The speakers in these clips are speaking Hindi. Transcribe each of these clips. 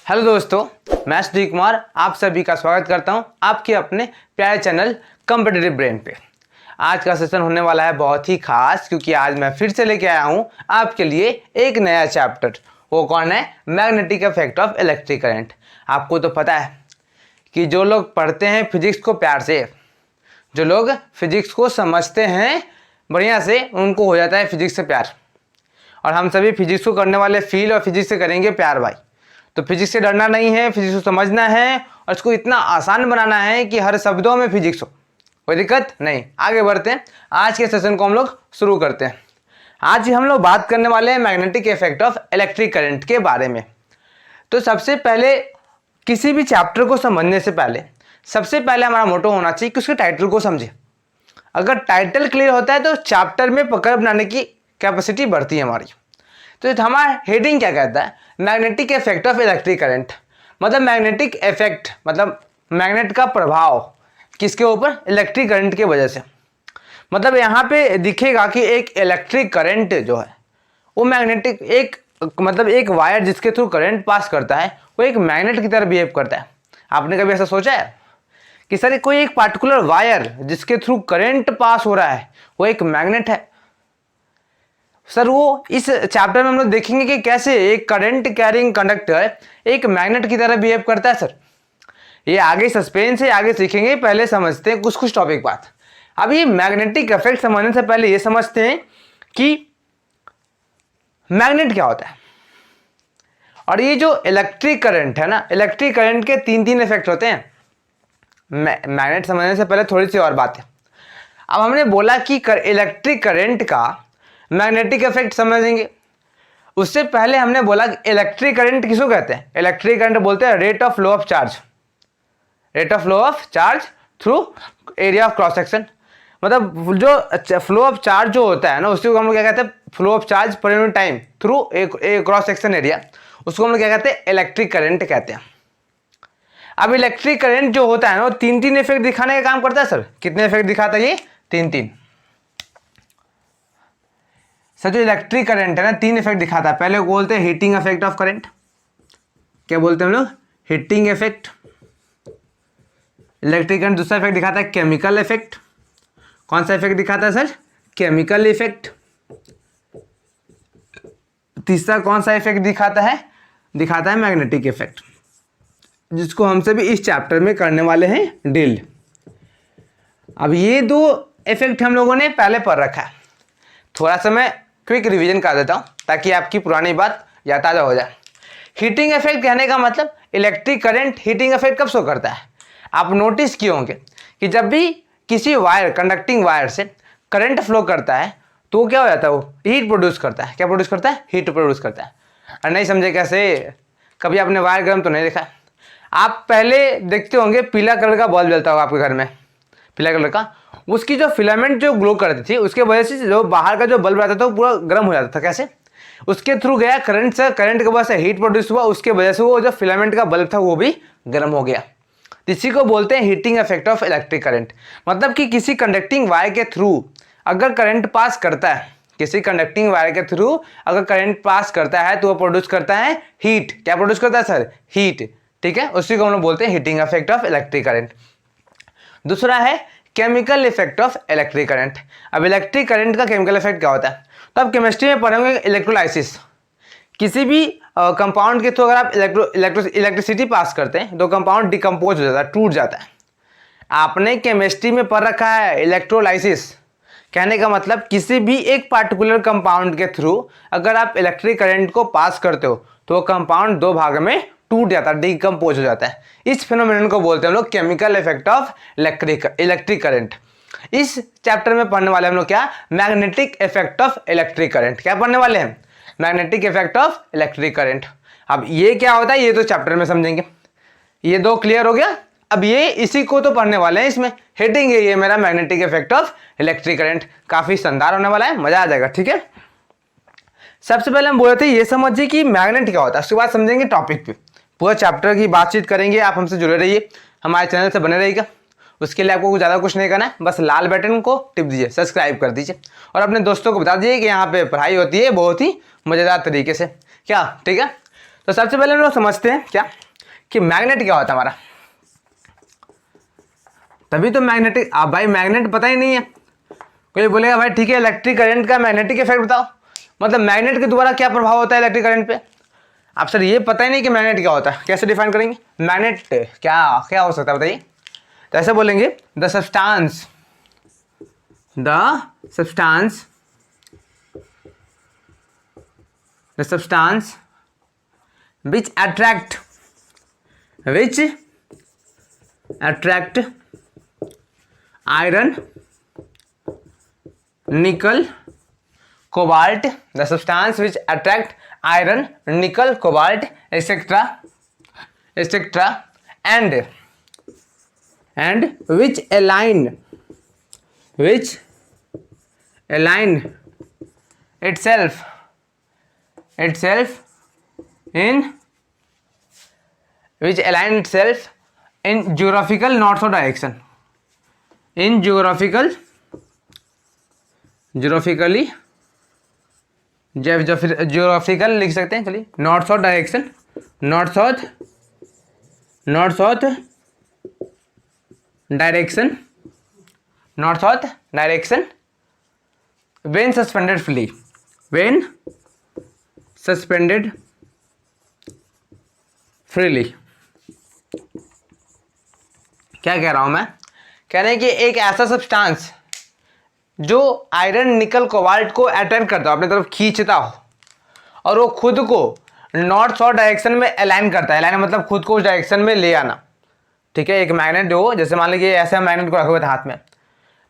हेलो दोस्तों, मैं सुधीर कुमार आप सभी का स्वागत करता हूं आपके अपने प्यारे चैनल कॉम्पिटिटिव ब्रेन पे। आज का सेशन होने वाला है बहुत ही खास, क्योंकि आज मैं फिर से लेके आया हूं आपके लिए एक नया चैप्टर। वो कौन है? Magnetic effect of electric current. आपको तो पता है कि जो लोग पढ़ते हैं फिजिक्स को प्यार से, जो लोग फिजिक्स को समझते हैं बढ़िया से, उनको हो जाता है फिजिक्स से प्यार। और हम सभी फिजिक्स को करने वाले फील और फिजिक्स से करेंगे प्यार भाई। तो फिजिक्स से डरना नहीं है, फिजिक्स को समझना है और इसको इतना आसान बनाना है कि हर शब्दों में फिजिक्स हो, कोई दिक्कत नहीं। आगे बढ़ते हैं, आज के सेशन को हम लोग शुरू करते हैं। आज हम लोग बात करने वाले हैं magnetic effect of electric current के बारे में। तो सबसे पहले किसी भी चैप्टर को समझने से पहले सबसे पहले हमारा मोटो होना चाहिए कि उसके टाइटल को समझे। अगर टाइटल क्लियर होता है तो चैप्टर में पकड़ बनाने की कैपेसिटी बढ़ती है हमारी। तो हमारा हेडिंग क्या कहता है? Magnetic effect of electric current. मतलब मैग्नेटिक इफेक्ट मतलब मैग्नेट का प्रभाव किसके ऊपर? इलेक्ट्रिक करंट की वजह से। मतलब यहाँ पे दिखेगा कि एक इलेक्ट्रिक करंट जो है वो मैग्नेटिक एक वायर जिसके थ्रू करंट पास करता है वो एक मैग्नेट की तरह बिहेव करता है। आपने कभी ऐसा सोचा है कि सर कोई एक पार्टिकुलर वायर जिसके थ्रू करंट पास हो रहा है वो एक मैग्नेट है? सर वो इस चैप्टर में हम लोग देखेंगे कि कैसे एक करंट कैरिंग कंडक्टर एक मैग्नेट की तरह बिहेव करता है। सर ये आगे सस्पेंस है, आगे सीखेंगे, पहले समझते हैं कुछ टॉपिक बात। अब ये मैग्नेटिक इफेक्ट समझने से पहले ये समझते हैं कि मैग्नेट क्या होता है। और ये जो इलेक्ट्रिक करंट है ना, इलेक्ट्रिक करंट के तीन इफेक्ट होते हैं। मैग्नेट समझने से पहले थोड़ी सी और बात है। अब हमने बोला कि इलेक्ट्रिक करंट का मैग्नेटिक इफेक्ट समझेंगे। उससे पहले हमने बोला कि इलेक्ट्रिक करंट किसको कहते हैं? इलेक्ट्रिक करंट बोलते हैं rate of flow of charge, rate of flow of charge through area of cross section. मतलब जो फ्लो ऑफ चार्ज जो होता है ना, उसको हम लोग क्या कहते हैं? Flow of charge per unit time through a cross section area, उसको हम लोग क्या कहते हैं? इलेक्ट्रिक करंट कहते हैं। अब इलेक्ट्रिक करंट जो होता है ना वो तीन इफेक्ट दिखाने का काम करता है। सर कितने इफेक्ट दिखाता है ये? तीन। सर जो इलेक्ट्रिक करंट है ना तीन इफेक्ट दिखाता है। पहले बोलते हैं हीटिंग इफेक्ट ऑफ करंट। क्या बोलते हैं हम लोग? Heating effect. इलेक्ट्रिक करंट दूसरा इफेक्ट दिखाता है केमिकल इफेक्ट। कौन सा इफेक्ट दिखाता है सर? Chemical effect. तीसरा कौन सा इफेक्ट दिखाता है? दिखाता है मैग्नेटिक इफेक्ट, जिसको हम सभी इस चैप्टर में करने वाले हैं डील। अब ये दो इफेक्ट हम लोगों ने पहले पढ़ रखा है। थोड़ा सा मैं क्विक रिवीजन कर देता हूं ताकि आपकी पुरानी बात याद ताजा हो जाए। हीटिंग इफेक्ट कहने का मतलब इलेक्ट्रिक करंट हीटिंग इफेक्ट कब शो करता है? आप नोटिस किए होंगे कि जब भी किसी वायर, कंडक्टिंग वायर से करंट फ्लो करता है तो वो क्या हो जाता है? वो हीट प्रोड्यूस करता है। क्या प्रोड्यूस करता है? हीट प्रोड्यूस करता है। और नहीं समझे कैसे? कभी आपने वायर गर्म तो नहीं देखा? आप पहले देखते होंगे पीला कलर का बल्ब जलता होगा आपके घर में, पीला कलर का। उसकी जो फिलामेंट जो ग्लो करती थी उसके वजह से जो बाहर का जो बल्ब रहता था वो पूरा गर्म हो जाता था। कैसे? उसके थ्रू गया करंट से, करंट के वजह से हीट प्रोड्यूस हुआ, उसके वजह से वो जो फिलामेंट का बल्ब था वो भी गर्म हो गया। इसी को बोलते हैं heating effect of electric current. मतलब कि किसी कंडक्टिंग वायर के थ्रू अगर करंट पास करता है, किसी कंडक्टिंग वायर के थ्रू अगर करंट पास करता है तो वो प्रोड्यूस करता है हीट। क्या प्रोड्यूस करता है सर? हीट। ठीक है, उसी को हम लोग बोलते हैं heating effect of electric current. दूसरा है chemical effect of electric current. अब इलेक्ट्रिक करंट का केमिकल इफेक्ट क्या होता है? तो आप केमिस्ट्री में पढ़ेंगे इलेक्ट्रोलाइसिस। किसी भी कंपाउंड के थ्रू अगर आप इलेक्ट्रिसिटी पास करते हैं तो कंपाउंड डिकम्पोज हो जाता है, टूट जाता है। आपने केमिस्ट्री में पढ़ रखा है इलेक्ट्रोलाइसिस। कहने का मतलब किसी भी एक पार्टिकुलर कंपाउंड के थ्रू अगर आप इलेक्ट्रिक करंट को पास करते हो तो वो कंपाउंड दो भाग में टूट जाता है, डिकम्पोज हो जाता है। इस फिनोमेनन को बोलते हैं हम लोग chemical effect of electric current. इस चैप्टर में पढ़ने वाले हम लोग क्या? Magnetic effect of electric current. क्या पढ़ने वाले हैं? Magnetic effect of electric current. अब ये क्या होता है ये तो चैप्टर में समझेंगे। ये दो क्लियर हो गया। अब ये इसी को तो पढ़ने वाले हैं, इसमें हेडिंग है ये मेरा magnetic effect of electric current. काफी शानदार होने वाला है, मजा आ जाएगा। ठीक है, सबसे पहले हम बोले थे ये समझिए कि मैग्नेट क्या होता है, उसके बाद समझेंगे टॉपिक पे। पूरा चैप्टर की बातचीत करेंगे। आप हमसे जुड़े रहिए, हमारे चैनल से बने रहिएगा। उसके लिए आपको ज़्यादा कुछ नहीं करना है, बस लाल बटन को टिप दीजिए, सब्सक्राइब कर दीजिए और अपने दोस्तों को बता दीजिए कि यहाँ पे पढ़ाई होती है बहुत ही मज़ेदार तरीके से। क्या? ठीक है। तो सबसे पहले हम लोग समझते हैं क्या कि मैग्नेट क्या होता है हमारा। तभी तो मैग्नेटिक, आप भाई मैग्नेट पता ही नहीं है, कोई बोलेगा भाई ठीक है इलेक्ट्रिक करंट का मैग्नेटिक इफेक्ट बताओ, मतलब मैग्नेट के द्वारा क्या प्रभाव होता है इलेक्ट्रिक करंट पे। आप सर ये पता ही नहीं कि मैग्नेट क्या होता है, कैसे डिफाइन करेंगे मैग्नेट क्या क्या हो सकता है बताइए। तो ऐसे बोलेंगे the substance which attract iron, nickel, cobalt, the substance which attract iron, nickel, cobalt, etc. and which align itself in geographical north south direction, geographical लिख सकते हैं, चलिए north south direction, north south direction when suspended freely। क्या कह रहा हूं मैं, कह रहे हैं कि एक ऐसा सब्सटेंस जो आयरन निकल कोबाल्ट को अट्रैक्ट करता हो, अपनी तरफ खींचता हो, और वो खुद को नॉर्थ साउथ डायरेक्शन में अलाइन करता है। अलाइन मतलब खुद को उस डायरेक्शन में ले आना, ठीक है। एक मैग्नेट जो, जैसे मान लीजिए ऐसे मैग्नेट को रखे हुए थे हाथ में,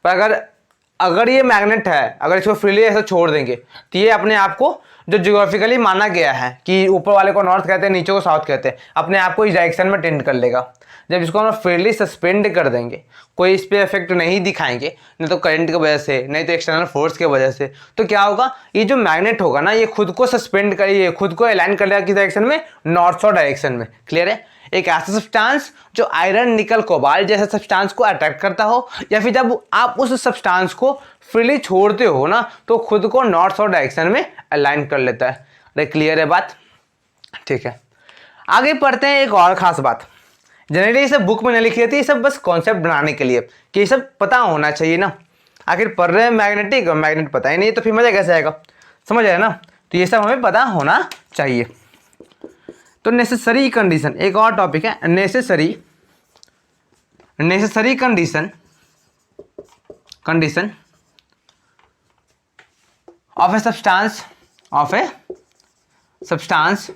पर अगर ये मैग्नेट है, अगर इसको फ्रीली ऐसे छोड़ देंगे तो ये अपने आप को, जो जियोग्राफिकली माना गया है कि ऊपर वाले को नॉर्थ कहते हैं, नीचे को साउथ कहते हैं, अपने आप को इस डायरेक्शन में टेंड कर लेगा। जब इसको हम फ्रीली सस्पेंड कर देंगे, कोई इस पर इफेक्ट नहीं दिखाएंगे, नहीं तो करंट की वजह से, नहीं तो एक्सटर्नल फोर्स की वजह से, तो क्या होगा, ये जो मैग्नेट होगा ना, ये खुद को सस्पेंड करिए, खुद को अलाइन कर लेगा किस डायरेक्शन में, नॉर्थ साउथ डायरेक्शन में। क्लियर है। एक ऐसा सब्सटेंस जो आयरन निकल कोबाल्ट जैसे सब्सटेंस को अट्रैक्ट करता हो, या फिर जब आप उस सब्सटेंस को फ्रीली छोड़ते हो ना, तो खुद को नॉर्थ साउथ डायरेक्शन में अलाइन कर लेता है। अरे क्लियर है बात, ठीक है। आगे पढ़ते हैं एक और खास बात, जनरली ये सब बुक में नहीं लिखी रहती, ये सब बस कॉन्सेप्ट बनाने के लिए कि ये सब पता होना चाहिए ना। आखिर पढ़ रहे हैं मैग्नेटिक और मैग्नेट पता ही नहीं तो फिर मजा कैसे आएगा, समझ आया ना। तो ये सब हमें पता होना चाहिए। तो नेसेसरी कंडीशन एक और टॉपिक है, necessary condition of a substance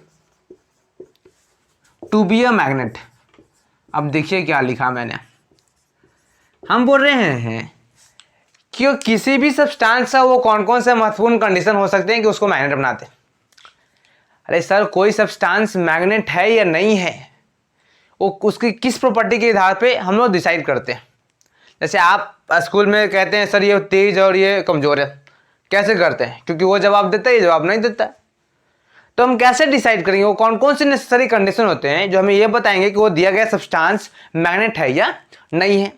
to be a magnet. अब देखिए क्या लिखा मैंने, हम बोल रहे हैं कि किसी भी सब्सटेंस का वो कौन कौन से महत्वपूर्ण कंडीशन हो सकते हैं कि उसको मैग्नेट बनाते हैं। अरे सर कोई सब्सटेंस मैग्नेट है या नहीं है, वो उसकी किस प्रॉपर्टी के आधार पे हम लोग डिसाइड करते हैं। जैसे आप स्कूल में कहते हैं सर ये तेज और ये कमज़ोर है, कैसे करते हैं, क्योंकि वो जवाब देता है, ये जवाब नहीं देता है। तो हम कैसे डिसाइड करेंगे वो कौन कौन से नेसेसरी कंडीशन होते हैं जो हमें ये बताएंगे कि वो दिया गया सब्सटेंस मैग्नेट है या नहीं है।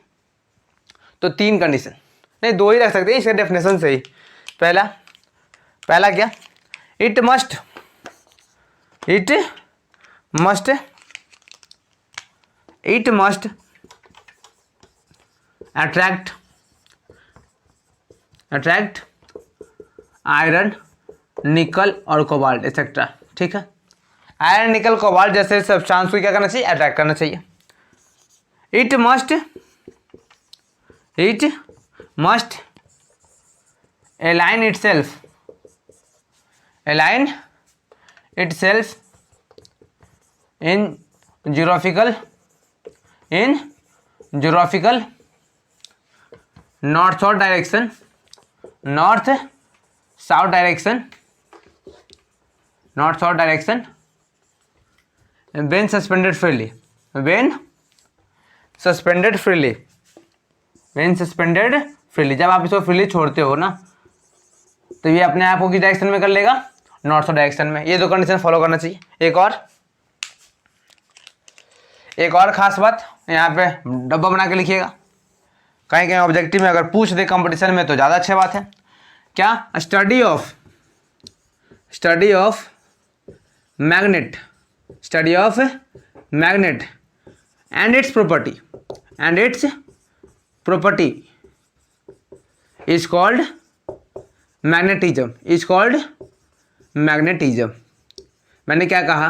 तो 3 कंडीशन, नहीं 2 ही रख सकते हैं इसके डेफिनेशन से ही। पहला क्या, इट मस्ट attract आयरन निकल और कोबाल्ट एक्सेट्रा, ठीक है। आयरन निकल कोबाल्ट जैसे सब्सटेंस को क्या करना चाहिए, अट्रैक्ट करना चाहिए। It must align itself in geographical north south direction when suspended freely जब आप इसको फ्रीली छोड़ते हो ना, तो ये अपने आप को किस डायरेक्शन में कर लेगा, नॉर्थ साउथ डायरेक्शन में। ये 2 कंडीशन फॉलो करना चाहिए। एक और खास बात यहाँ पे डब्बा बना के लिखिएगा, कहीं कहीं ऑब्जेक्टिव में अगर पूछ दे कंपटीशन में तो ज़्यादा अच्छी बात है। क्या, study of magnet study of magnet and it's property is called magnetism. मैंने क्या कहा,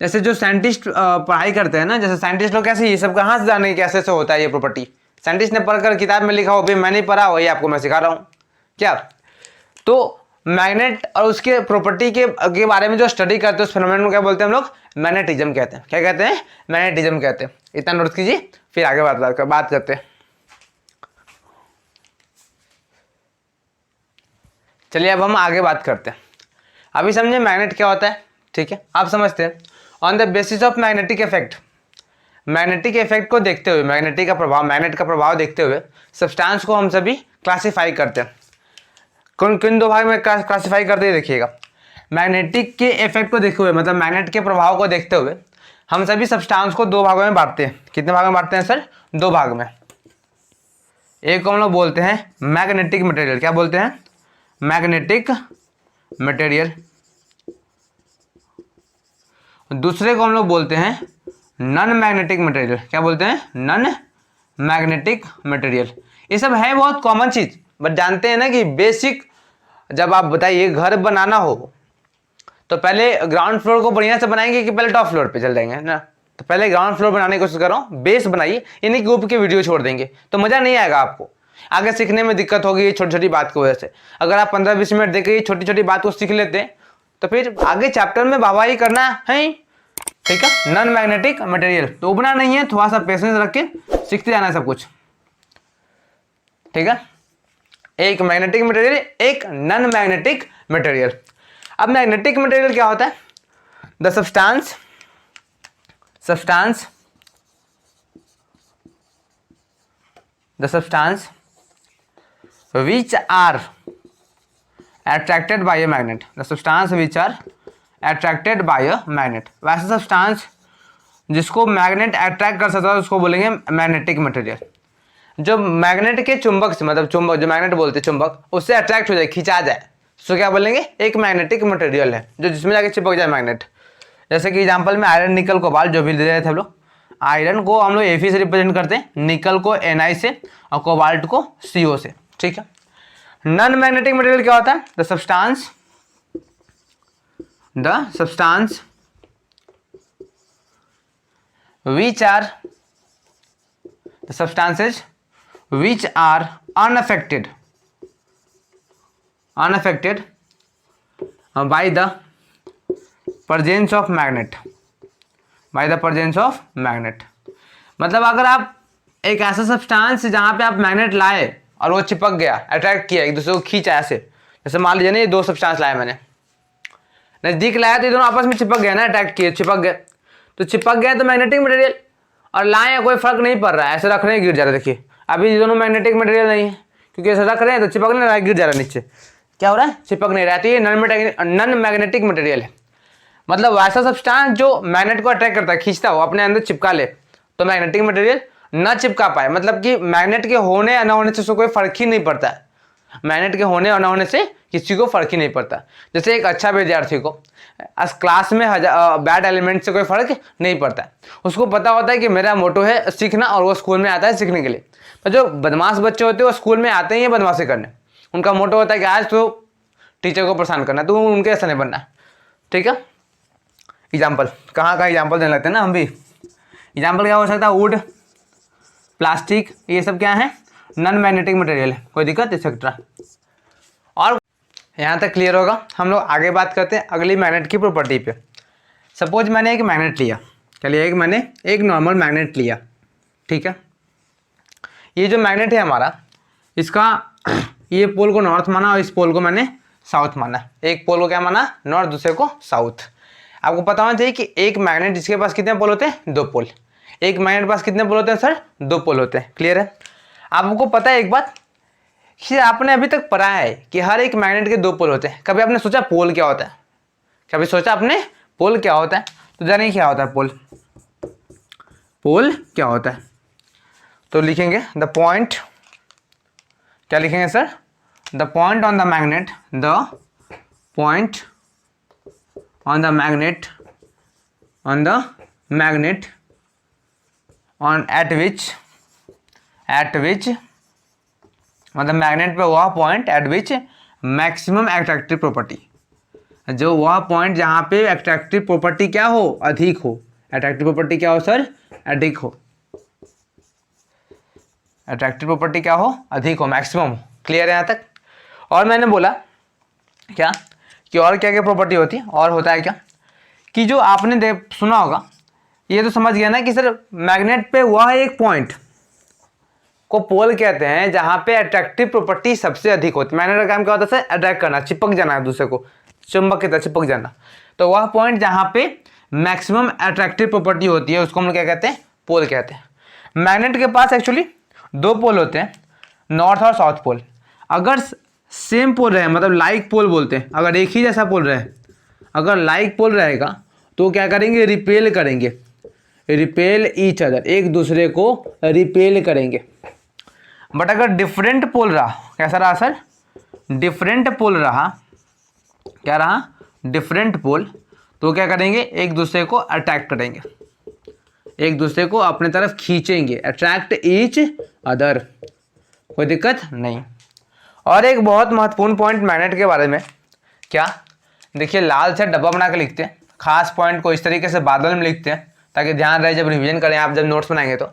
जैसे जो साइंटिस्ट पढ़ाई करते हैं ना, जैसे साइंटिस्ट लोग कैसे, ये सब कहाँ से जाने कैसे से होता है ये प्रॉपर्टी, साइंटिस्ट ने पढ़कर किताब में लिखा हो, भी मैं नहीं पढ़ा, वही आपको मैं सिखा रहा हूँ क्या। तो मैग्नेट और उसके प्रॉपर्टी के बारे में जो स्टडी करते हैं उस फिनोमेनन को क्या बोलते हैं हम लोग, मैग्नेटिज्म कहते हैं। क्या कहते हैं, मैग्नेटिज्म कहते हैं। इतना नोट कीजिए, फिर आगे बात करते हैं। चलिए अब हम आगे बात करते हैं। अभी समझे मैग्नेट क्या होता है, ठीक है, आप समझते हैं। On the basis of magnetic effect, magnetic effect को देखते हुए, मैग्नेट का प्रभाव देखते हुए सब्सटेंस को हम सभी क्लासीफाई करते हैं। किन दो भाग में क्लासीफाई करते हैं देखिएगा। मैग्नेटिक के इफेक्ट को देखते हुए, मतलब मैग्नेट के प्रभाव को देखते हुए हम सभी सब्सटेंस को दो भागों में बांटते हैं। कितने भाग में बांटते हैं सर, दो भाग में। एक को हम लोग बोलते हैं मैग्नेटिक मटेरियल, क्या बोलते हैं, मैग्नेटिक मटेरियल। दूसरे को हम लोग बोलते हैं नॉन मैग्नेटिक मटेरियल, क्या बोलते हैं, नॉन मैग्नेटिक मटेरियल। ये सब है बहुत कॉमन चीज, बट जानते हैं ना कि बेसिक, जब आप बताइए घर बनाना हो तो पहले ग्राउंड फ्लोर को बढ़िया से बनाएंगे कि पहले टॉप फ्लोर पे चल जाएंगे ना। तो पहले ग्राउंड फ्लोर बनाने की कोशिश करो, बेस बनाइए, यानी कि ऊपर के वीडियो छोड़ देंगे तो मजा नहीं आएगा आपको, आगे सीखने में दिक्कत होगी छोटी छोटी बात की वजह से। अगर आप 15-20 मिनट देकर छोटी छोटी बात को सीख लेते हैं तो फिर आगे चैप्टर में वाहवाही करना है, ठीक है। नॉन मैग्नेटिक मटेरियल तो उबना नहीं है, थोड़ा सा पेशेंस रख के सीखते जाना है सब कुछ, ठीक है। एक मैग्नेटिक मटेरियल, एक नॉन मैग्नेटिक मटेरियल। अब मैग्नेटिक मटेरियल क्या होता है, the substance which are attracted by a magnet, the substance which are attracted by a magnet। वैसे सब्सटेंस जिसको मैग्नेट अट्रैक्ट कर सकता है उसको बोलेंगे मैग्नेटिक मटेरियल। जो मैग्नेट के चुंबक से, मतलब चुंबक, जो मैग्नेट बोलते हैं चुंबक, उससे अट्रैक्ट हो जाए, खिंचा जाए, तो क्या बोलेंगे, एक मैग्नेटिक मटेरियल है, जो जिसमें जाके चिपक जाए मैग्नेट। जैसे कि एग्जांपल में आयरन, निकल, कोबाल्ट जो भी दे रहे थे हम लोग। आयरन को हम लोग Fe से रिप्रेजेंट करते हैं, निकल को Na से और कोबाल्ट को CO से, ठीक है। नॉन मैग्नेटिक मटेरियल क्या होता है, the substance which are unaffected by the presence of magnet, मतलब अगर आप एक ऐसा सब्सटेंस जहां पे आप मैग्नेट लाए और वो चिपक गया, अट्रैक्ट किया, एक दूसरे को खींचा ऐसे, जैसे मान लीजिए ना ये दो सब्सटेंस लाए मैंने, नजदीक लाया तो ये दोनों आपस में चिपक गया ना, अट्रैक्ट किए, चिपक गए, तो चिपक गया तो मैग्नेटिक मटेरियल। और लाए कोई फर्क नहीं पड़ रहा है, ऐसे रख रहे हैं गिर जा रहा है, देखिए अभी ये दोनों मैग्नेटिक मटेरियल नहीं है, क्योंकि ऐसे रख रहे हैं तो चिपक नहीं रहा है, गिर जा रहा है नीचे, क्या हो रहा है, चिपक नहीं रहा है, तो ये नॉन मैग्नेटिक मटेरियल है। मतलब वैसा सब्सटेंस जो मैग्नेट को अट्रैक्ट करता है, खींचता हो, अपने अंदर चिपका ले, तो मैग्नेटिक मटेरियल ना चिपका पाए, मतलब कि मैग्नेट के होने या ना होने से उसको कोई फर्क ही नहीं पड़ता है, मैग्नेट के होने और ना होने से किसी को फर्क ही नहीं पड़ता। जैसे एक अच्छा विद्यार्थी को क्लास में बैड एलिमेंट से कोई फर्क नहीं पड़ता है, उसको पता होता है कि मेरा मोटो है सीखना, और वो स्कूल में आता है सीखने के लिए। तो जो बदमाश बच्चे होते हैं वो स्कूल में आते ही हैं बदमाशी करने, उनका मोटो होता है कि आज तो टीचर को परेशान करना, तो उनके ऐसा नहीं बनना, ठीक है। एग्जाम्पल कहाँ एग्जाम्पल देने लगते हैं ना हम भी। एग्जाम्पल क्या हो सकता है, वुड, प्लास्टिक, ये सब क्या है, नॉन मैग्नेटिक मटेरियल है, कोई दिक्कत एक्सेट्रा। और यहाँ तक क्लियर होगा। हम लोग आगे बात करते हैं अगली मैग्नेट की प्रॉपर्टी पे। सपोज मैंने एक मैग्नेट लिया, क्या लिया, मैंने एक नॉर्मल मैग्नेट लिया, ठीक है। ये जो मैग्नेट है हमारा, इसका ये पोल को नॉर्थ माना और इस पोल को मैंने साउथ माना। एक पोल को क्या माना, नॉर्थ, दूसरे को साउथ। आपको पता होना चाहिए कि एक मैग्नेट जिसके पास कितने पोल होते हैं, दो पोल। एक मैग्नेट के पास कितने पोल होते हैं सर, दो पोल होते हैं, क्लियर है। आपको पता है एक बात कि आपने अभी तक पढ़ा है कि हर एक मैग्नेट के दो पोल होते हैं। कभी आपने सोचा पोल क्या होता है, कभी सोचा आपने पोल क्या होता है? तो जानिए क्या होता है पोल। पोल क्या होता है तो लिखेंगे द पॉइंट, क्या लिखेंगे sir, the point on the magnet, the point on the magnet on the magnet on eight विच मतलब मैग्नेट पे वह पॉइंट एट विच मैक्सिमम एट्रैक्टिव प्रॉपर्टी, जो वह पॉइंट जहाँ पे एट्रैक्टिव प्रॉपर्टी क्या हो, अधिक हो। एट्रैक्टिव प्रॉपर्टी क्या हो सर, अधिक हो। एट्रैक्टिव प्रॉपर्टी क्या हो, अधिक हो, मैक्सिमम हो। क्लियर है यहाँ तक। और मैंने बोला क्या कि और क्या क्या प्रॉपर्टी होती है, और होता है क्या कि जो आपने सुना होगा, ये तो समझ गया ना कि सर मैग्नेट पे वह एक पॉइंट को पोल कहते हैं जहां पे अट्रैक्टिव प्रॉपर्टी सबसे अधिक होती है। मैग्नेट का काम क्या होता है सर, अट्रैक्ट करना, चिपक जाना है दूसरे को, चुंबक की तरह चिपक जाना। तो वह पॉइंट जहां पे मैक्सिमम अट्रैक्टिव प्रॉपर्टी होती है उसको हम क्या कहते हैं, पोल कहते हैं। मैग्नेट के पास एक्चुअली दो पोल होते हैं, नॉर्थ और साउथ पोल। अगर सेम पोल रहे, मतलब लाइक पोल बोलते हैं, अगर एक ही जैसा पोल रहे, अगर लाइक पोल रहेगा तो क्या करेंगे, रिपेल करेंगे, रिपेल ईच अदर, एक दूसरे को रिपेल करेंगे। बट अगर डिफरेंट पोल रहा, कैसा रहा सर, डिफरेंट पोल रहा, क्या रहा, डिफरेंट पोल, तो क्या करेंगे, एक दूसरे को अट्रैक्ट करेंगे, एक दूसरे को अपने तरफ खींचेंगे, अट्रैक्ट ईच अदर, कोई दिक्कत नहीं। और एक बहुत महत्वपूर्ण पॉइंट मैग्नेट के बारे में, क्या, देखिए लाल से डब्बा बना के लिखते हैं, खास पॉइंट को इस तरीके से बादल में लिखते हैं ताकि ध्यान रहे जब रिवीजन करें, आप जब नोट्स बनाएंगे तो।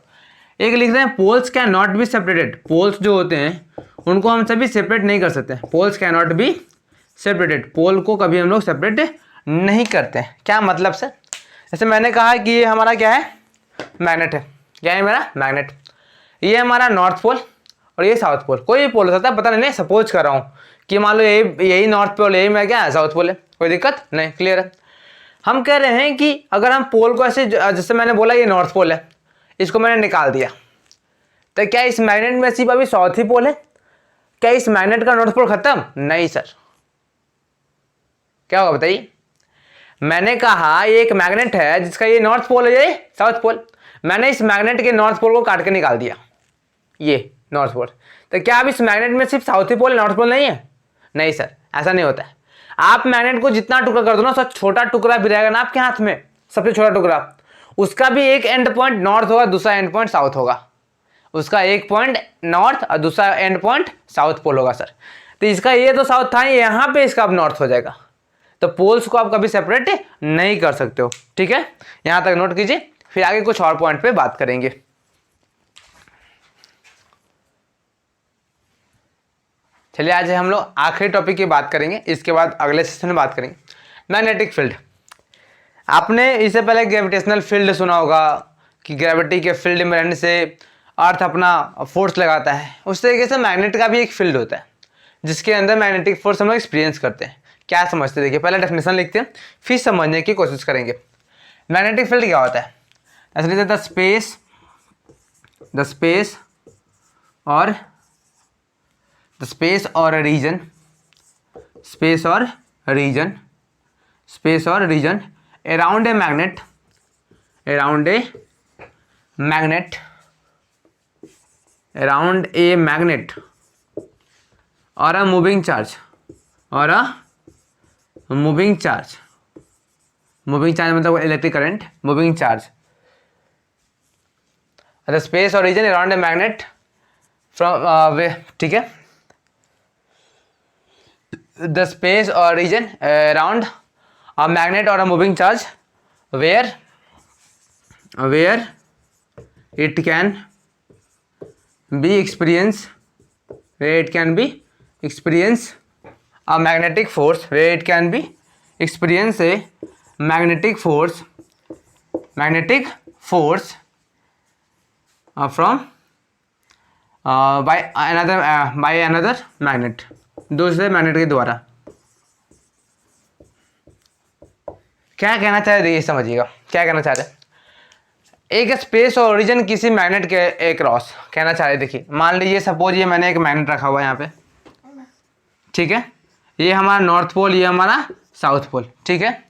एक लिखते हैं poles can not be separated, poles जो होते हैं उनको हम सभी सेपरेट नहीं कर सकते, poles can not be separated, pole को कभी हम लोग सेपरेट नहीं करते। क्या मतलब सर, जैसे मैंने कहा कि ये हमारा क्या है, मैग्नेट है, क्या है मेरा मैग्नेट, ये हमारा नॉर्थ पोल और ये साउथ पोल, कोई भी पोल हो सकता है, पता नहीं, सपोज कर रहा हूँ कि मान लो यही नॉर्थ पोल, यही मैं क्या साउथ पोल है, कोई दिक्कत नहीं। क्लियर है। हम कह रहे हैं कि अगर हम पोल को ऐसे, जैसे मैंने बोला ये नॉर्थ पोल है, इसको मैंने निकाल दिया, तो क्या इस मैग्नेट में सिर्फ अभी साउथ ही पोल है, क्या इस मैग्नेट का नॉर्थ पोल खत्म, नहीं सर। क्या होगा बताइए, मैंने कहा ये एक मैग्नेट है जिसका ये नॉर्थ पोल है, ये साउथ पोल, मैंने इस मैग्नेट के नॉर्थ पोल को काट के निकाल दिया, ये नॉर्थ पोल, तो क्या अब इस मैग्नेट में सिर्फ साउथ ही पोल, नॉर्थ पोल नहीं है, नहीं सर, ऐसा नहीं होता है। आप मैग्नेट को जितना टुकड़ा कर दो ना, सब छोटा टुकड़ा भी रहेगा ना आपके हाथ में, सबसे छोटा टुकड़ा, उसका भी एक एंड पॉइंट नॉर्थ होगा, दूसरा एंड पॉइंट साउथ होगा, उसका एक पॉइंट नॉर्थ और दूसरा एंड पॉइंट साउथ पोल होगा सर। तो इसका ये तो साउथ था, यहाँ पे इसका अब नॉर्थ हो जाएगा, तो पोल्स को आप कभी सेपरेट नहीं कर सकते हो। ठीक है, यहां तक नोट कीजिए, फिर आगे कुछ और पॉइंट पे बात करेंगे। चलिए आज हम लोग आखिरी टॉपिक की बात करेंगे, इसके बाद अगले सेशन में बात करेंगे मैग्नेटिक फील्ड। आपने इससे पहले ग्रेविटेशनल फील्ड सुना होगा कि ग्रेविटी के फील्ड में रहने से अर्थ अपना फोर्स लगाता है, उस तरीके से मैग्नेट का भी एक फील्ड होता है जिसके अंदर मैग्नेटिक फोर्स हम लोग एक्सपीरियंस करते हैं। क्या समझते हैं, देखिए पहले डेफिनेशन लिखते हैं फिर समझने की कोशिश करेंगे। मैग्नेटिक फील्ड क्या होता है, ऐसे लिखते हैं the space or region around a magnet or a moving charge मतलब electric current, moving charge, the space or region around a magnet from ठीक है, the space or region around a magnet or a moving charge where it can be experience a magnetic force, from by another magnet, दूसरे मैग्नेट के द्वारा। क्या कहना चाह रहे, ये समझिएगा क्या कहना चाह रहे, एक स्पेस और ओरिजिन किसी मैग्नेट के एक क्रॉस कहना चाह रहे। देखिए मान लीजिए सपोज ये मैंने एक मैग्नेट रखा हुआ है यहाँ पे, ठीक है, ये हमारा नॉर्थ पोल, ये हमारा साउथ पोल, ठीक है,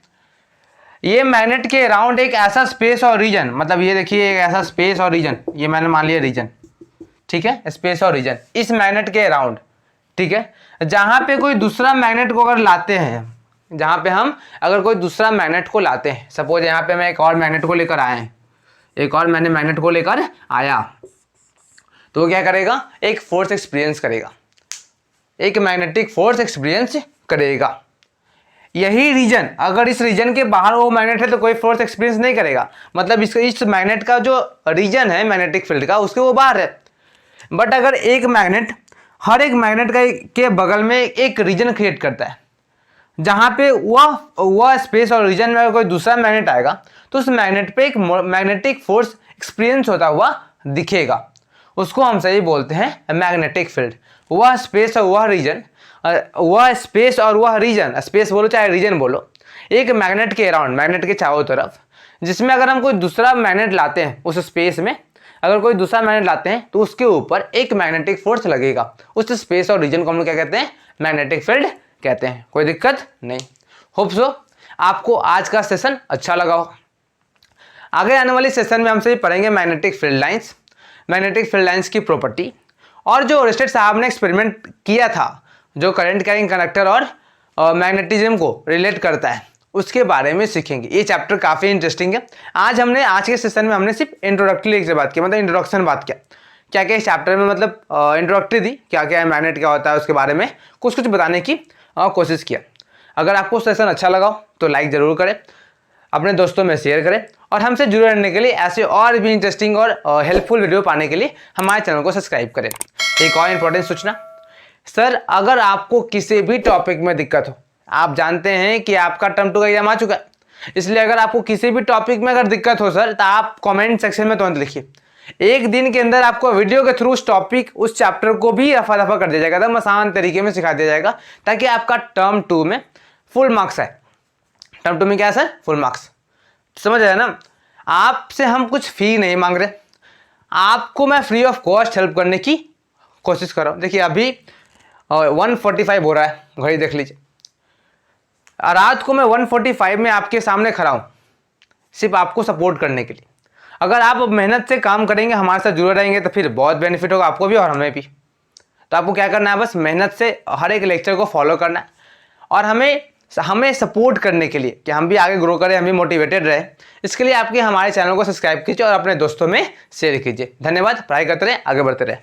ये मैग्नेट के अराउंड एक ऐसा स्पेस और रीजन, मतलब ये देखिए एक ऐसा स्पेस और रीजन, ये मैंने मान लिया रीजन, ठीक है, स्पेस और रीजन इस मैग्नेट के अराउंड, ठीक है, जहां पे कोई दूसरा मैग्नेट को अगर लाते हैं जहाँ पे हम अगर कोई दूसरा मैग्नेट को लाते हैं, सपोज यहाँ पे मैं एक और मैग्नेट को लेकर आया है, एक और मैंने मैग्नेट को लेकर आया, तो वो क्या करेगा, एक फोर्स एक्सपीरियंस करेगा, एक मैग्नेटिक फोर्स एक्सपीरियंस करेगा। यही रीजन, अगर इस रीजन के बाहर वो मैग्नेट है तो कोई फोर्स एक्सपीरियंस नहीं करेगा, मतलब इस मैग्नेट का जो रीजन है मैग्नेटिक फील्ड का उसके वो बाहर है। बट अगर एक मैग्नेट हर एक मैग्नेट के बगल में एक रीजन क्रिएट करता है, जहाँ पे वह स्पेस और रीजन में अगर कोई दूसरा मैग्नेट आएगा तो उस मैग्नेट पे एक मैग्नेटिक फोर्स एक्सपीरियंस होता हुआ दिखेगा, उसको हम सही बोलते हैं मैग्नेटिक फील्ड। वह स्पेस और वह रीजन, स्पेस बोलो चाहे रीजन बोलो, एक मैग्नेट के अराउंड, मैग्नेट के चारों तरफ, जिसमें अगर हम कोई दूसरा मैग्नेट लाते हैं उस स्पेस में, अगर कोई दूसरा मैग्नेट लाते हैं तो उसके ऊपर एक मैग्नेटिक फोर्स लगेगा। उस स्पेस और रीजन को हम लोग क्या कहते हैं, मैग्नेटिक फील्ड कहते हैं। कोई दिक्कत नहीं। होप सो आपको आज का सेशन अच्छा लगा हो। आगे आने वाली सेशन में हमसे पढ़ेंगे magnetic field lines, magnetic field lines की प्रॉपर्टी, और जो ओरस्टेड साहब ने एक्सपेरिमेंट किया था जो करंट कैरिंग कंडक्टर और मैग्नेटिज्म को रिलेट करता है उसके बारे में सीखेंगे। ये चैप्टर काफ़ी इंटरेस्टिंग है। आज के सेशन में हमने सिर्फ इंट्रोडक्टरी से बात की, मतलब इंट्रोडक्शन बात किया, क्या क्या इस चैप्टर में मतलब इंट्रोडक्टरी दी, क्या क्या है मैग्नेट क्या होता है उसके बारे में कुछ बताने की कोशिश किया। अगर आपको सेशन अच्छा लगा हो तो लाइक ज़रूर करें, अपने दोस्तों में शेयर करें, और हमसे जुड़े रहने के लिए ऐसे और भी इंटरेस्टिंग और हेल्पफुल वीडियो पाने के लिए हमारे चैनल को सब्सक्राइब करें। एक और इम्पोर्टेंट सूचना, सर अगर आपको किसी भी टॉपिक में दिक्कत हो, आप जानते हैं कि आपका टर्म 2 का एग्जाम आ चुका है, इसलिए अगर आपको किसी भी टॉपिक में अगर दिक्कत हो सर, तो आप कमेंट सेक्शन में तुरंत लिखिए। एक दिन के अंदर आपको वीडियो के थ्रू उस टॉपिक, उस चैप्टर को भी रफा दफा कर दिया जाएगा, एकदम आसान तरीके में सिखा दिया जाएगा, ताकि आपका टर्म 2 में फुल मार्क्स आए। टर्म 2 में क्या है सर, फुल मार्क्स। समझ आया ना। आपसे हम कुछ फी नहीं मांग रहे, आपको मैं फ्री ऑफ कॉस्ट हेल्प करने की कोशिश कर रहा हूँ। देखिए अभी 1:45 हो रहा है, घड़ी देख लीजिए, रात को मैं 1:45 में आपके सामने खड़ा हूँ सिर्फ आपको सपोर्ट करने के लिए। अगर आप मेहनत से काम करेंगे, हमारे साथ जुड़े रहेंगे, तो फिर बहुत बेनिफिट होगा आपको भी और हमें भी। तो आपको क्या करना है, बस मेहनत से हर एक लेक्चर को फॉलो करना है, और हमें सपोर्ट करने के लिए कि हम भी आगे ग्रो करें, हम भी मोटिवेटेड रहे, इसके लिए आपके हमारे चैनल को सब्सक्राइब कीजिए और अपने दोस्तों में शेयर कीजिए। धन्यवाद। पढ़ाई करते रहे, आगे बढ़ते रहे।